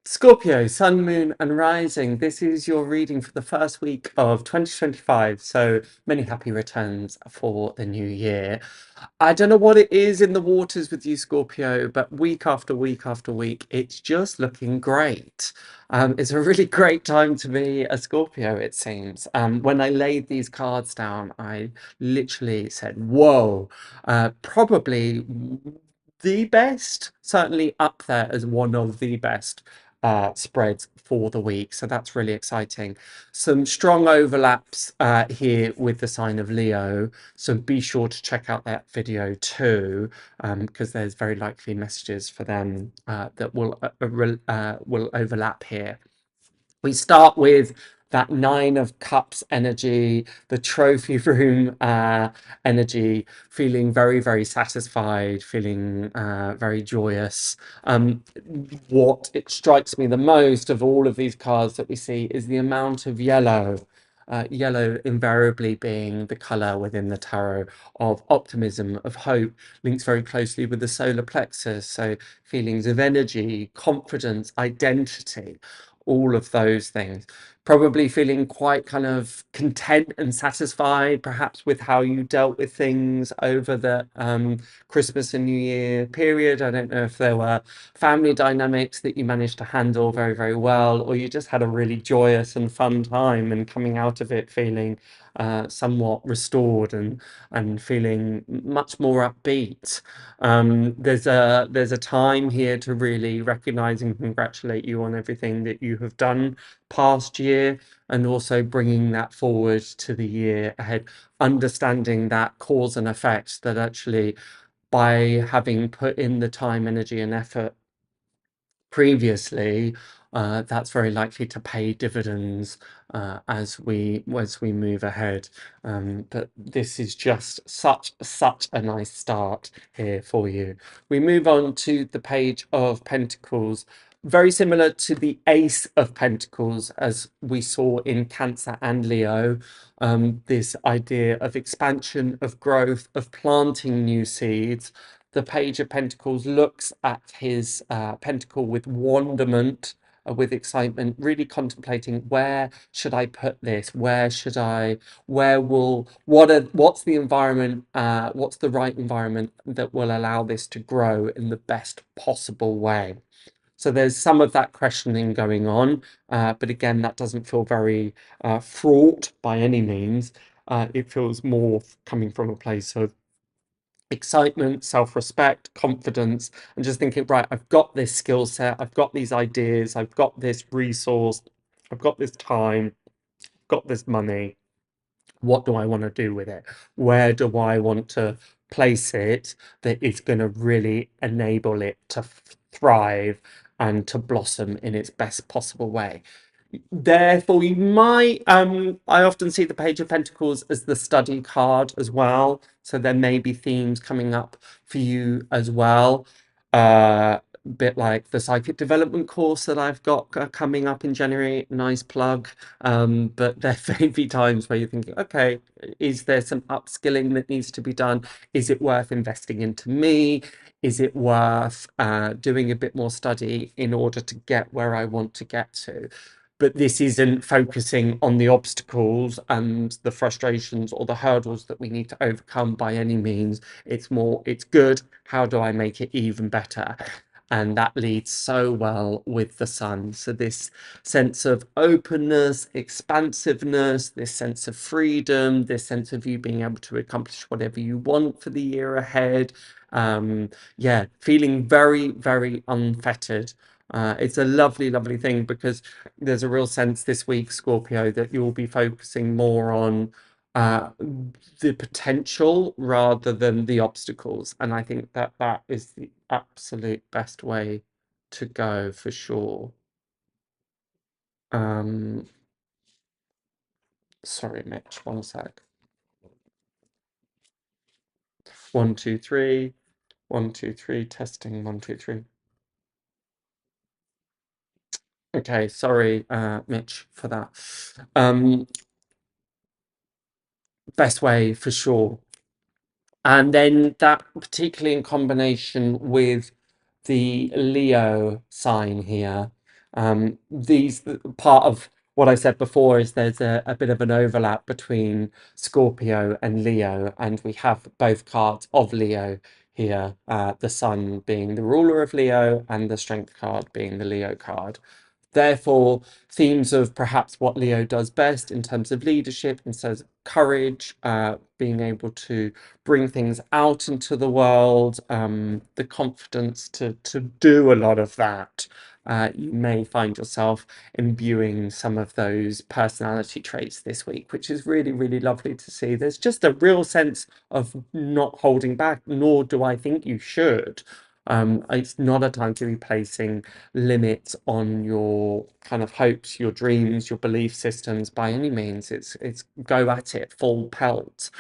Scorpio, Sun, Moon, and Rising. This is your reading for the first week of 2025. So many happy returns for the new year. I don't know what it is in the waters with you, Scorpio, but week after week after week, it's just looking great. It's a really great time to be a Scorpio, it seems. When I laid these cards down, I literally said, whoa, probably the best, certainly up there as one of the best spreads for the week. So that's really exciting. Some strong overlaps here with the sign of Leo. So be sure to check out that video too, because there's very likely messages for them that will overlap here. We start with that Nine of Cups energy, the trophy room energy, feeling very, very satisfied, feeling very joyous. What it strikes me the most of all of these cards that we see is the amount of yellow. Yellow invariably being the color within the tarot of optimism, of hope, links very closely with the solar plexus. So feelings of energy, confidence, identity, all of those things. Probably feeling quite kind of content and satisfied, perhaps with how you dealt with things over the Christmas and New Year period. I don't know if there were family dynamics that you managed to handle very, very well, or you just had a really joyous and fun time and coming out of it feeling somewhat restored and feeling much more upbeat. There's a time here to really recognize and congratulate you on everything that you have done past year, and also bringing that forward to the year ahead, understanding that cause and effect, that actually by having put in the time, energy, and effort previously, that's very likely to pay dividends as we move ahead. But this is just such a nice start here for you. We move on to the Page of Pentacles. Very similar to the Ace of Pentacles as we saw in Cancer and Leo. This idea of expansion, of growth, of planting new seeds. The Page of Pentacles looks at his pentacle with wonderment, with excitement, really contemplating, where should I put this? What's the environment, what's the right environment that will allow this to grow in the best possible way? So there's some of that questioning going on, but again, that doesn't feel very fraught by any means. It feels more coming from a place of excitement, self-respect, confidence, and just thinking, right, I've got this skill set, I've got these ideas, I've got this resource, I've got this time, I've got this money. What do I want to do with it? Where do I want to place it that is going to really enable it to thrive and to blossom in its best possible way? Therefore, you might, I often see the Page of Pentacles as the study card as well. So there may be themes coming up for you as well. Bit like the psychic development course that I've got coming up in January. Nice plug. But there may be times where you're thinking, okay, is there some upskilling that needs to be done? Is it worth investing into me? Is it worth doing a bit more study in order to get where I want to get to? But this isn't focusing on the obstacles and the frustrations or the hurdles that we need to overcome by any means. It's more, it's good. How do I make it even better? And that leads so well with the Sun. So this sense of openness, expansiveness, this sense of freedom, this sense of you being able to accomplish whatever you want for the year ahead. Yeah, feeling very, very unfettered. It's a lovely, lovely thing, because there's a real sense this week, Scorpio, that you'll be focusing more on the potential rather than the obstacles. And I think that that is the absolute best way to go for sure. Sorry, Mitch, one sec. 1, 2, 3. 1, 2, 3. Testing. 1, 2, 3. Okay, sorry, Mitch, for that. Best way for sure. And then that, particularly in combination with the Leo sign here, These part of what I said before is there's a bit of an overlap between Scorpio and Leo, and we have both cards of Leo here, the Sun being the ruler of Leo and the Strength card being the Leo card. Therefore, themes of perhaps what Leo does best in terms of leadership, in terms of courage, being able to bring things out into the world, the confidence to do a lot of that. You may find yourself imbuing some of those personality traits this week, which is really, really lovely to see. There's just a real sense of not holding back, nor do I think you should. It's not a time to be placing limits on your kind of hopes, your dreams, your belief systems by any means. It's go at it full pelt.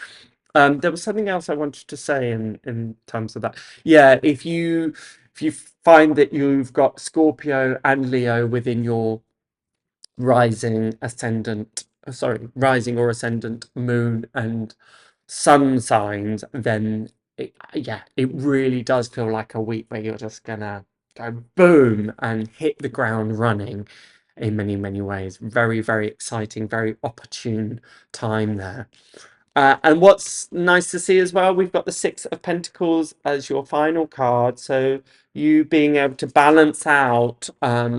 There was something else I wanted to say in terms of that. Yeah, if you find that you've got Scorpio and Leo within your rising or ascendant moon and sun signs, then it really does feel like a week where you're just gonna go boom and hit the ground running in many, many ways. Very, very exciting, very opportune time there. And what's nice to see as well, we've got the Six of Pentacles as your final card. So you being able to balance out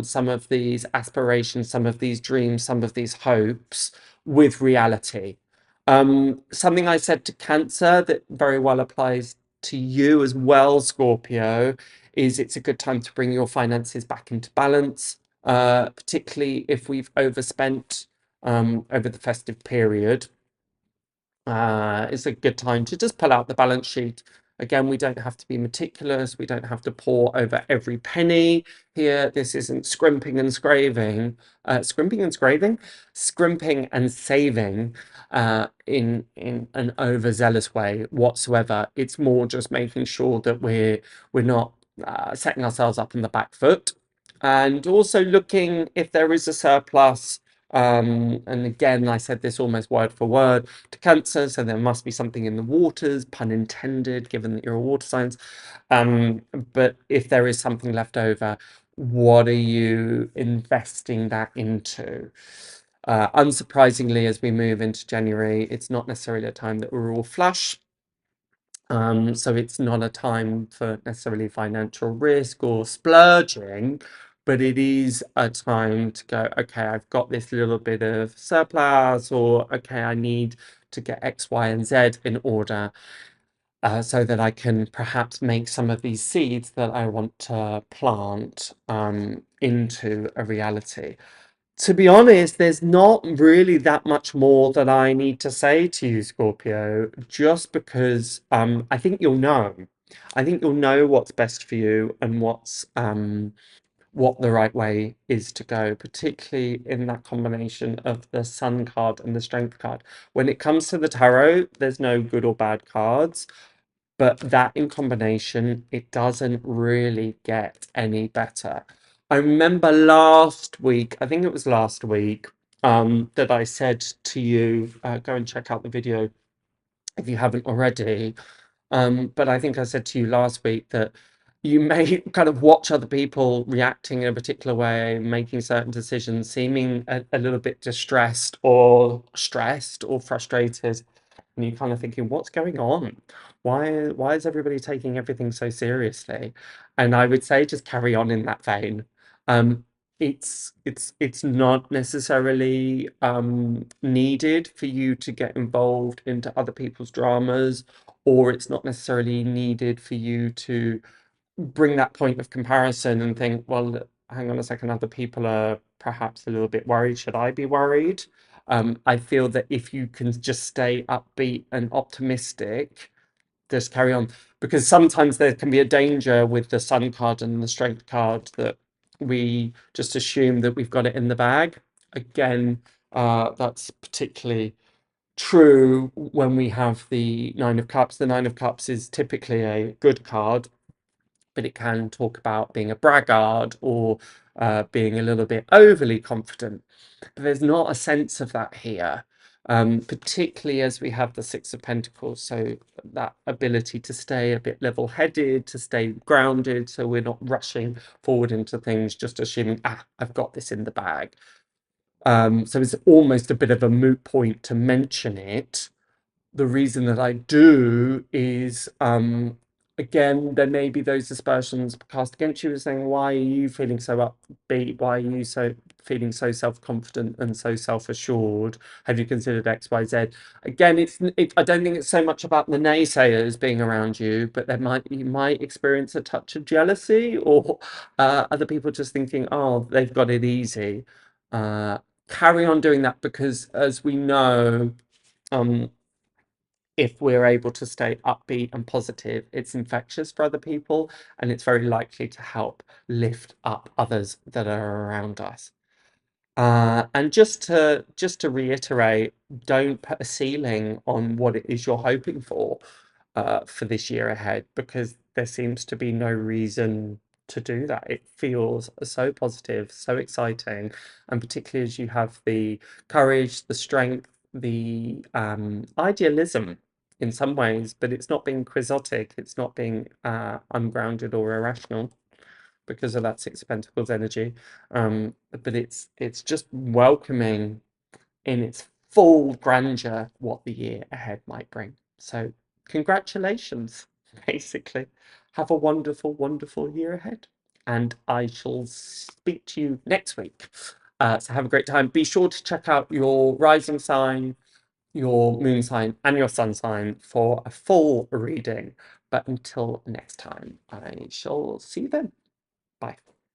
some of these aspirations, some of these dreams, some of these hopes with reality. Something I said to Cancer that very well applies to you as well, Scorpio, is it's a good time to bring your finances back into balance, particularly if we've overspent over the festive period. It's a good time to just pull out the balance sheet. Again, we don't have to be meticulous. We don't have to pour over every penny here. This isn't scrimping and scraving, scrimping and saving in an overzealous way whatsoever. It's more just making sure that we're not setting ourselves up on the back foot, and also looking if there is a surplus. And again, I said this almost word for word to Cancer, so there must be something in the waters, pun intended, given that you're a water signs. But if there is something left over, what are you investing that into? Unsurprisingly, as we move into January, it's not necessarily a time that we're all flush. So it's not a time for necessarily financial risk or splurging, but it is a time to go, okay, I've got this little bit of surplus, or okay, I need to get X, Y, and Z in order, so that I can perhaps make some of these seeds that I want to plant into a reality. To be honest, there's not really that much more that I need to say to you, Scorpio, just because I think you'll know. I think you'll know what's best for you and what the right way is to go, particularly in that combination of the Sun card and the Strength card. When it comes to the tarot, there's no good or bad cards, but that in combination, it doesn't really get any better. I remember last week, I think it was last week, that I said to you, go and check out the video if you haven't already. But I think I said to you last week that you may kind of watch other people reacting in a particular way, making certain decisions, seeming a little bit distressed or stressed or frustrated, and you're kind of thinking, what's going on? Why is everybody taking everything so seriously? And I would say just carry on in that vein. Um, it's not necessarily needed for you to get involved into other people's dramas, or it's not necessarily needed for you to bring that point of comparison and think, well, hang on a second, other people are perhaps a little bit worried. Should I be worried? I feel that if you can just stay upbeat and optimistic, just carry on. Because sometimes there can be a danger with the Sun card and the Strength card that we just assume that we've got it in the bag. Again, that's particularly true when we have the Nine of Cups. The Nine of Cups is typically a good card, but it can talk about being a braggart or being a little bit overly confident. But there's not a sense of that here. particularly as we have the Six of Pentacles. So that ability to stay a bit level-headed, to stay grounded, so we're not rushing forward into things, just assuming, I've got this in the bag. So it's almost a bit of a moot point to mention it. The reason that I do is, again, there may be those aspersions cast against you, saying, why are you feeling so upbeat? Why are you feeling so self-confident and so self-assured? Have you considered X, Y, Z? Again, I don't think it's so much about the naysayers being around you, but you might experience a touch of jealousy, or other people just thinking, oh, they've got it easy. Carry on doing that, because as we know, if we're able to stay upbeat and positive, it's infectious for other people, and it's very likely to help lift up others that are around us. And just to reiterate, don't put a ceiling on what it is you're hoping for this year ahead, because there seems to be no reason to do that. It feels so positive, so exciting, and particularly as you have the courage, the strength, the idealism in some ways, but it's not being quixotic, it's not being ungrounded or irrational because of that Six of Pentacles energy. But it's just welcoming in its full grandeur what the year ahead might bring. So congratulations, basically. Have a wonderful, wonderful year ahead. And I shall speak to you next week. So have a great time. Be sure to check out your rising sign, your moon sign, and your sun sign for a full reading. But until next time, I shall see you then. Bye.